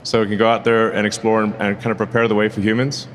so we can go out there and explore and kind of prepare the way for humans.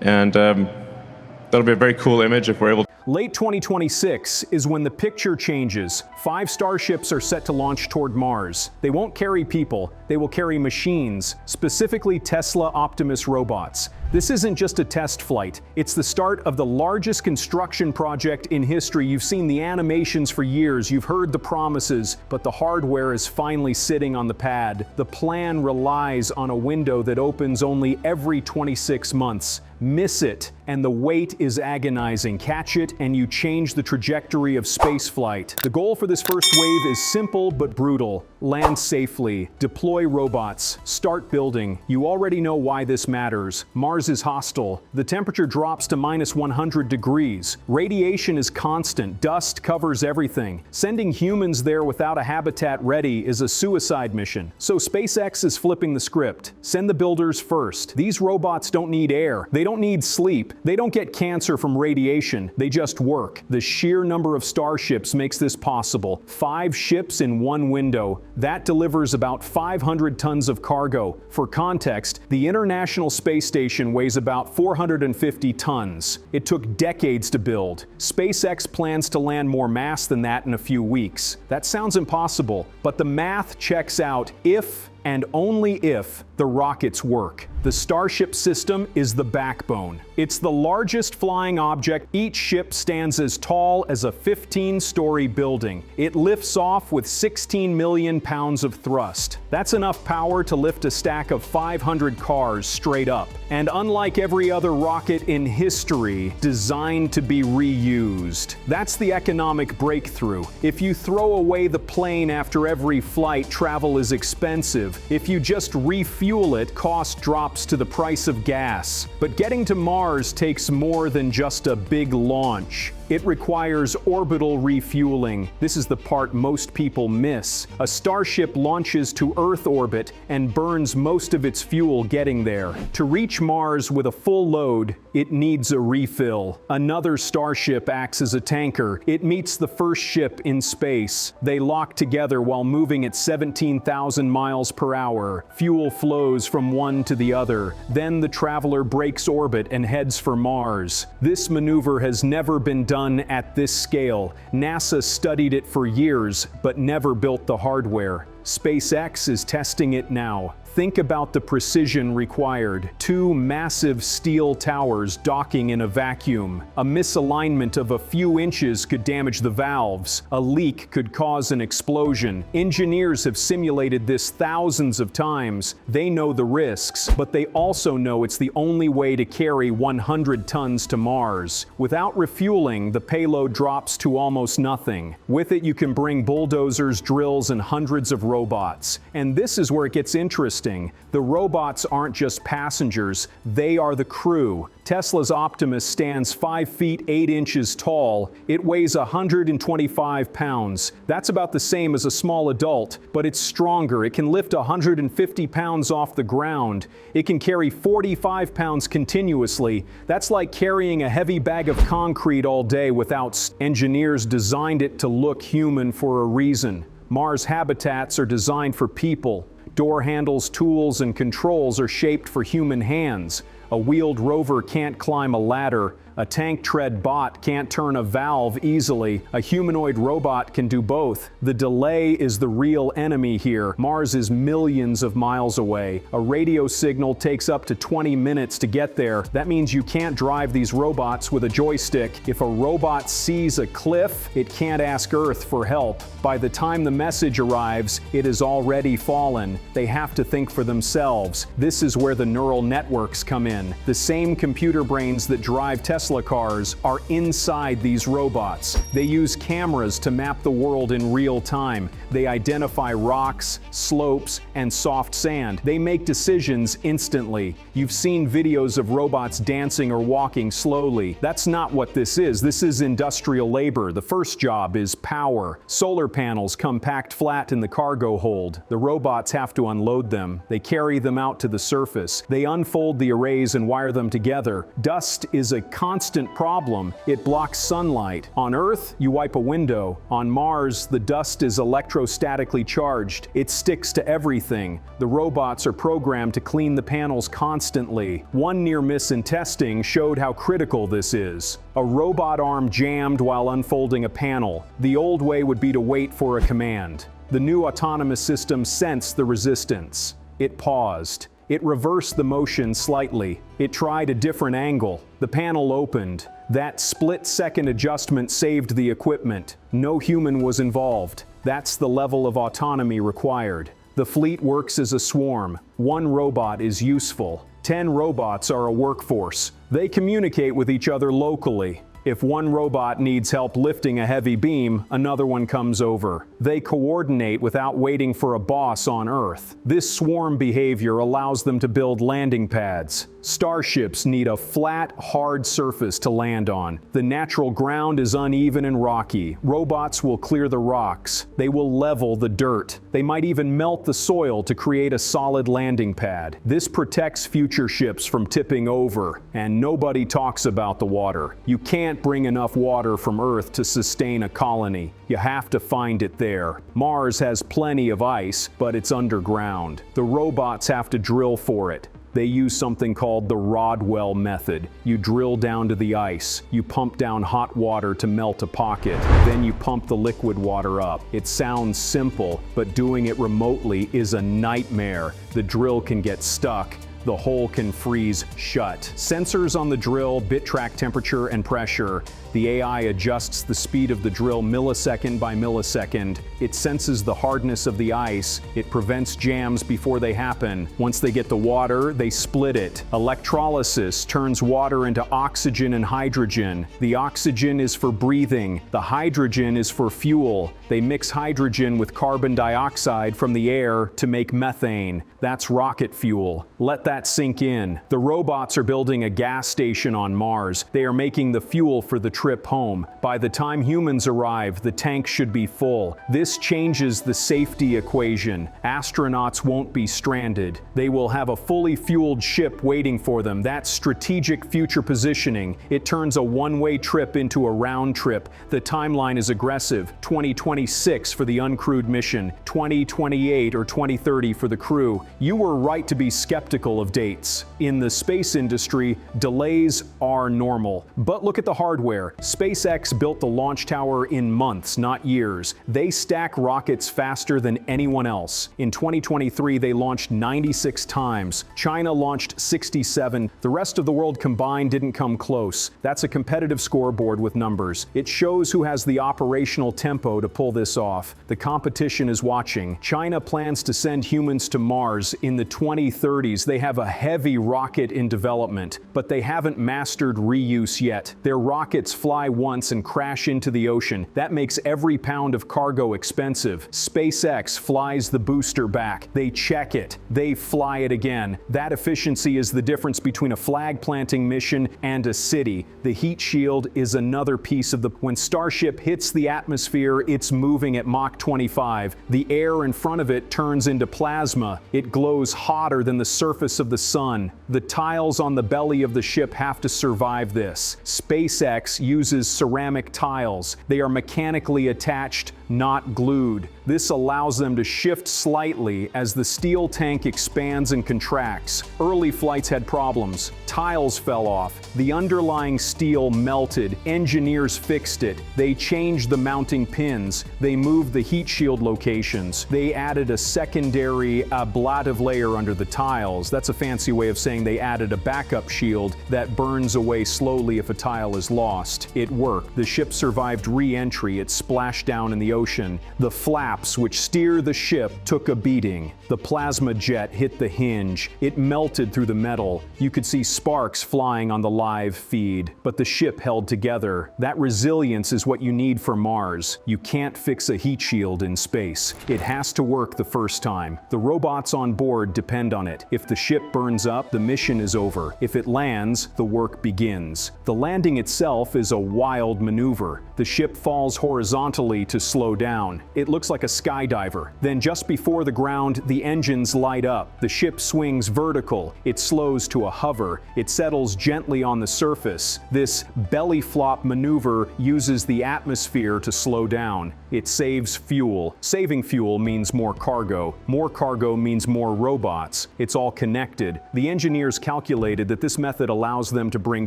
And that'll be a very cool image if we're able to. Late 2026 is when the picture changes. 5 starships are set to launch toward Mars. They won't carry people, they will carry machines, specifically Tesla Optimus robots. This isn't just a test flight, it's the start of the largest construction project in history. You've seen the animations for years, you've heard the promises, but the hardware is finally sitting on the pad. The plan relies on a window that opens only every 26 months. Miss it, and the wait is agonizing. Catch it, and you change the trajectory of spaceflight. The goal for this first wave is simple but brutal. Land safely, deploy robots, start building. You already know why this matters. Mars is hostile. The temperature drops to -100 degrees. Radiation is constant. Dust covers everything. Sending humans there without a habitat ready is a suicide mission. So SpaceX is flipping the script. Send the builders first. These robots don't need air. They don't need sleep. They don't get cancer from radiation. They just work. The sheer number of starships makes this possible. 5 ships in one window. That delivers about 500 tons of cargo. For context, the International Space Station weighs about 450 tons. It took decades to build. SpaceX plans to land more mass than that in a few weeks. That sounds impossible, but the math checks out if and only if the rockets work. The Starship system is the backbone. It's the largest flying object. Each ship stands as tall as a 15-story building. It lifts off with 16 million pounds of thrust. That's enough power to lift a stack of 500 cars straight up. And unlike every other rocket in history, designed to be reused. That's the economic breakthrough. If you throw away the plane after every flight, travel is expensive. If you just refuel it, cost drops to the price of gas. But getting to Mars takes more than just a big launch. It requires orbital refueling. This is the part most people miss. A Starship launches to Earth orbit and burns most of its fuel getting there. To reach Mars with a full load, it needs a refill. Another Starship acts as a tanker. It meets the first ship in space. They lock together while moving at 17,000 miles per hour. Fuel flows from one to the other. Then the traveler breaks orbit and heads for Mars. This maneuver has never been done at this scale. NASA studied it for years, but never built the hardware. SpaceX is testing it now. Think about the precision required. 2 massive steel towers docking in a vacuum. A misalignment of a few inches could damage the valves. A leak could cause an explosion. Engineers have simulated this thousands of times. They know the risks, but they also know it's the only way to carry 100 tons to Mars. Without refueling, the payload drops to almost nothing. With it, you can bring bulldozers, drills, and hundreds of robots. And this is where it gets interesting. The robots aren't just passengers, they are the crew. Tesla's Optimus stands 5 feet 8 inches tall. It weighs 125 pounds. That's about the same as a small adult, but it's stronger. It can lift 150 pounds off the ground. It can carry 45 pounds continuously. That's like carrying a heavy bag of concrete all day without. Engineers designed it to look human for a reason. Mars habitats are designed for people. Door handles, tools, and controls are shaped for human hands. A wheeled rover can't climb a ladder. A tank tread bot can't turn a valve easily. A humanoid robot can do both. The delay is the real enemy here. Mars is millions of miles away. A radio signal takes up to 20 minutes to get there. That means you can't drive these robots with a joystick. If a robot sees a cliff, it can't ask Earth for help. By the time the message arrives, it has already fallen. They have to think for themselves. This is where the neural networks come in. The same computer brains that drive Tesla cars are inside these robots. They use cameras to map the world in real time. They identify rocks, slopes, and soft sand. They make decisions instantly. You've seen videos of robots dancing or walking slowly. That's not what this is. This is industrial labor. The first job is power. Solar panels come packed flat in the cargo hold. The robots have to unload them. They carry them out to the surface. They unfold the arrays and wire them together. Dust is a constant constant problem. It blocks sunlight. On Earth, you wipe a window. On Mars, the dust is electrostatically charged. It sticks to everything. The robots are programmed to clean the panels constantly. One near miss in testing showed how critical this is. A robot arm jammed while unfolding a panel. The old way would be to wait for a command. The new autonomous system sensed the resistance. It paused. It reversed the motion slightly. It tried a different angle. The panel opened. That split-second adjustment saved the equipment. No human was involved. That's the level of autonomy required. The fleet works as a swarm. One robot is useful. 10 robots are a workforce. They communicate with each other locally. If one robot needs help lifting a heavy beam, another one comes over. They coordinate without waiting for a boss on Earth. This swarm behavior allows them to build landing pads. Starships need a flat, hard surface to land on. The natural ground is uneven and rocky. Robots will clear the rocks. They will level the dirt. They might even melt the soil to create a solid landing pad. This protects future ships from tipping over, and nobody talks about the water. You can't bring enough water from Earth to sustain a colony. You have to find it there. Mars has plenty of ice, but it's underground. The robots have to drill for it. They use something called the Rodwell method. You drill down to the ice. You pump down hot water to melt a pocket. Then you pump the liquid water up. It sounds simple, but doing it remotely is a nightmare. The drill can get stuck. The hole can freeze shut. Sensors on the drill bit track temperature and pressure. The AI adjusts the speed of the drill millisecond by millisecond. It senses the hardness of the ice. It prevents jams before they happen. Once they get the water, they split it. Electrolysis turns water into oxygen and hydrogen. The oxygen is for breathing. The hydrogen is for fuel. They mix hydrogen with carbon dioxide from the air to make methane. That's rocket fuel. Let that sink in. The robots are building a gas station on Mars. They are making the fuel for the trip home. By the time humans arrive, the tank should be full. This changes the safety equation. Astronauts won't be stranded. They will have a fully fueled ship waiting for them. That's strategic future positioning. It turns a one-way trip into a round trip. The timeline is aggressive. 2026 for the uncrewed mission, 2028 or 2030 for the crew. You were right to be skeptical of dates. In the space industry, delays are normal. But look at the hardware. SpaceX built the launch tower in months, not years. They stack rockets faster than anyone else. In 2023, they launched 96 times. China launched 67. The rest of the world combined didn't come close. That's a competitive scoreboard with numbers. It shows who has the operational tempo to pull this off. The competition is watching. China plans to send humans to Mars in the 2030s. They have a heavy rocket in development, but they haven't mastered reuse yet. Their rockets fly once and crash into the ocean. That makes every pound of cargo expensive. SpaceX flies the booster back. They check it. They fly it again. That efficiency is the difference between a flag-planting mission and a city. The heat shield is another piece of the... When Starship hits the atmosphere, it's moving at Mach 25. The air in front of it turns into plasma. It glows hotter than the surface of the sun. The tiles on the belly of the ship have to survive this. SpaceX uses ceramic tiles. They are mechanically attached, not glued. This allows them to shift slightly as the steel tank expands and contracts. Early flights had problems. Tiles fell off. The underlying steel melted. Engineers fixed it. They changed the mounting pins. They moved the heat shield locations. They added a secondary ablative layer under the tiles. That's a fancy way of saying they added a backup shield that burns away slowly if a tile is lost. It worked. The ship survived re-entry. It splashed down in the ocean. The flaps which steer the ship took a beating. The plasma jet hit the hinge. It melted through the metal. You could see sparks flying on the live feed, but the ship held together. That resilience is what you need for Mars. You can't fix a heat shield in space. It has to work the first time. The robots on board depend on it. If the ship ship burns up, the mission is over. If it lands, the work begins. The landing itself is a wild maneuver. The ship falls horizontally to slow down. It looks like a skydiver. Then just before the ground, the engines light up. The ship swings vertical. It slows to a hover. It settles gently on the surface. This belly flop maneuver uses the atmosphere to slow down. It saves fuel. Saving fuel means more cargo. More cargo means more robots. It's all connected. The engineers calculated that this method allows them to bring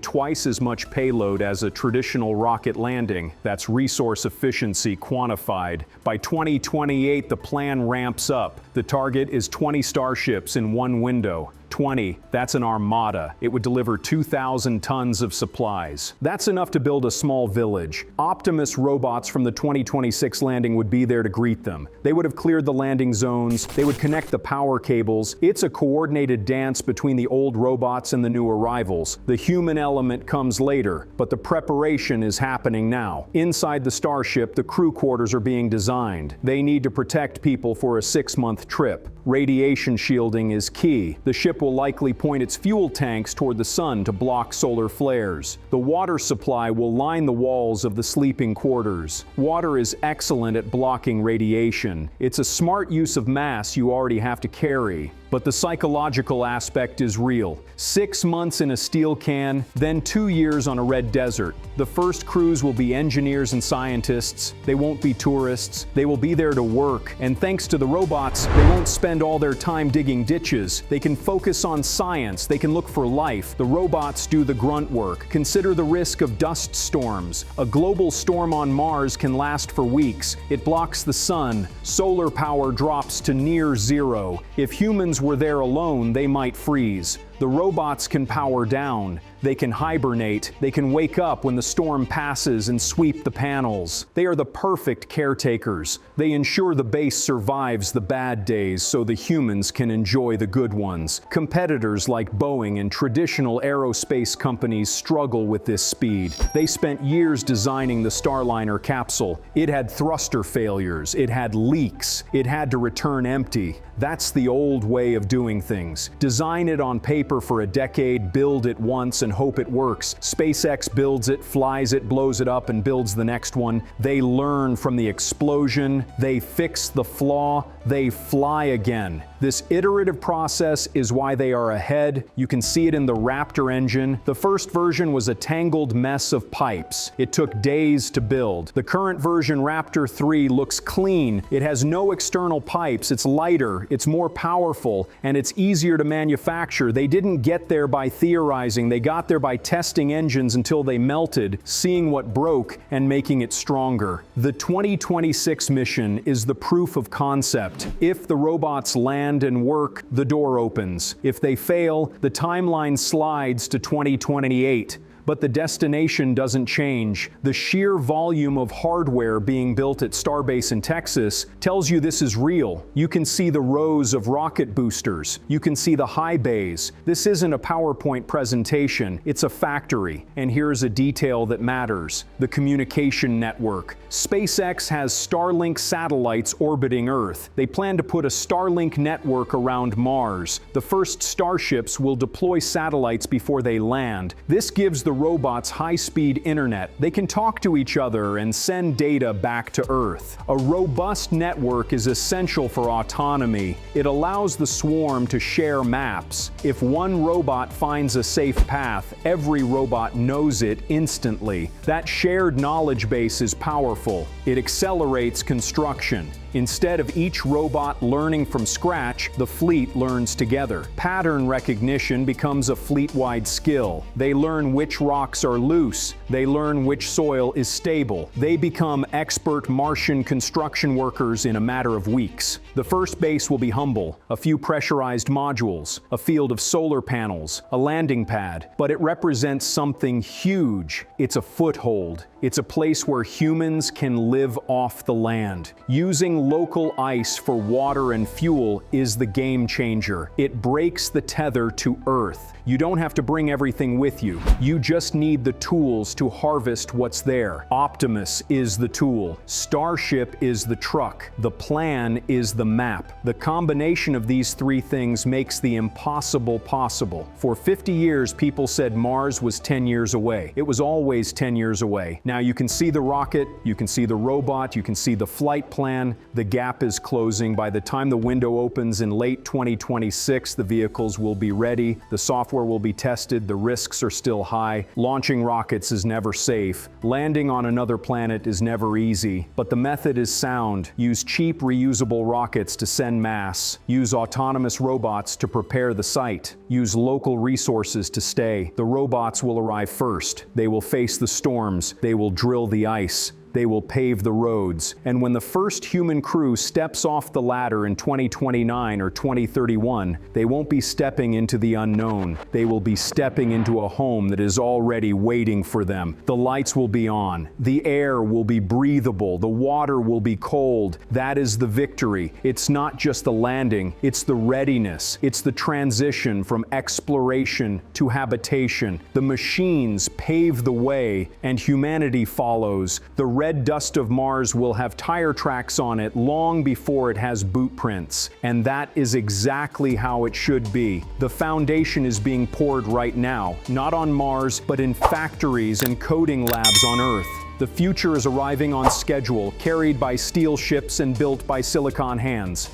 twice as much payload as a traditional rocket landing. That's resource efficiency quantified. By 2028, the plan ramps up. The target is 20 Starships in one window. 20, that's an armada. It would deliver 2,000 tons of supplies. That's enough to build a small village. Optimus robots from the 2026 landing would be there to greet them. They would have cleared the landing zones. They would connect the power cables. It's a coordinated dance between the old robots and the new arrivals. The human element comes later, but the preparation is happening now. Inside the Starship, the crew quarters are being designed. They need to protect people for a 6-month trip. Radiation shielding is key. The ship will likely point its fuel tanks toward the sun to block solar flares. The water supply will line the walls of the sleeping quarters. Water is excellent at blocking radiation. It's a smart use of mass you already have to carry. But the psychological aspect is real. 6 months in a steel can, then 2 years on a red desert. The first crews will be engineers and scientists. They won't be tourists. They will be there to work. And thanks to the robots, they won't spend all their time digging ditches. They can focus on science. They can look for life. The robots do the grunt work. Consider the risk of dust storms. A global storm on Mars can last for weeks. It blocks the sun. Solar power drops to near zero. If humans were there alone, they might freeze. The robots can power down. They can hibernate. They can wake up when the storm passes and sweep the panels. They are the perfect caretakers. They ensure the base survives the bad days so the humans can enjoy the good ones. Competitors like Boeing and traditional aerospace companies struggle with this speed. They spent years designing the Starliner capsule. It had thruster failures. It had leaks. It had to return empty. That's the old way of doing things. Design it on paper for a decade, build it once, and hope it works. SpaceX builds it, flies it, blows it up, and builds the next one. They learn from the explosion. They fix the flaw. They fly again. This iterative process is why they are ahead. You can see it in the Raptor engine. The first version was a tangled mess of pipes. It took days to build. The current version, Raptor 3, looks clean. It has no external pipes. It's lighter, it's more powerful, and it's easier to manufacture. They didn't get there by theorizing. They got there by testing engines until they melted, seeing what broke, and making it stronger. The 2026 mission is the proof of concept. If the robots land and work, the door opens. If they fail, the timeline slides to 2028. But the destination doesn't change. The sheer volume of hardware being built at Starbase in Texas tells you this is real. You can see the rows of rocket boosters. You can see the high bays. This isn't a PowerPoint presentation. It's a factory. And here's a detail that matters: the communication network. SpaceX has Starlink satellites orbiting Earth. They plan to put a Starlink network around Mars. The first Starships will deploy satellites before they land. This gives the robots high-speed internet. They can talk to each other and send data back to Earth. A robust network is essential for autonomy. It allows the swarm to share maps. If one robot finds a safe path, every robot knows it instantly. That shared knowledge base is powerful. It accelerates construction. Instead of each robot learning from scratch, the fleet learns together. Pattern recognition becomes a fleet-wide skill. They learn which rocks are loose. They learn which soil is stable. They become expert Martian construction workers in a matter of weeks. The first base will be humble: a few pressurized modules, a field of solar panels, a landing pad. But it represents something huge. It's a foothold. It's a place where humans can live off the land. Using local ice for water and fuel is the game changer. It breaks the tether to Earth. You don't have to bring everything with you. You just need the tools to harvest what's there. Optimus is the tool. Starship is the truck. The plan is the map. The combination of these three things makes the impossible possible. For 50 years, people said Mars was 10 years away. It was always 10 years away. Now you can see the rocket, you can see the robot, you can see the flight plan. The gap is closing. By the time the window opens in late 2026, the vehicles will be ready. The software will be tested. The risks are still high. Launching rockets is never safe. Landing on another planet is never easy. But the method is sound. Use cheap, reusable rockets to send mass. Use autonomous robots to prepare the site. Use local resources to stay. The robots will arrive first. They will face the storms. They will drill the ice. They will pave the roads. And when the first human crew steps off the ladder in 2029 or 2031, they won't be stepping into the unknown. They will be stepping into a home that is already waiting for them. The lights will be on. The air will be breathable. The water will be cold. That is the victory. It's not just the landing, it's the readiness. It's the transition from exploration to habitation. The machines pave the way, and humanity follows. The red dust of Mars will have tire tracks on it long before it has boot prints. And that is exactly how it should be. The foundation is being poured right now, not on Mars, but in factories and coding labs on Earth. The future is arriving on schedule, carried by steel ships and built by silicon hands.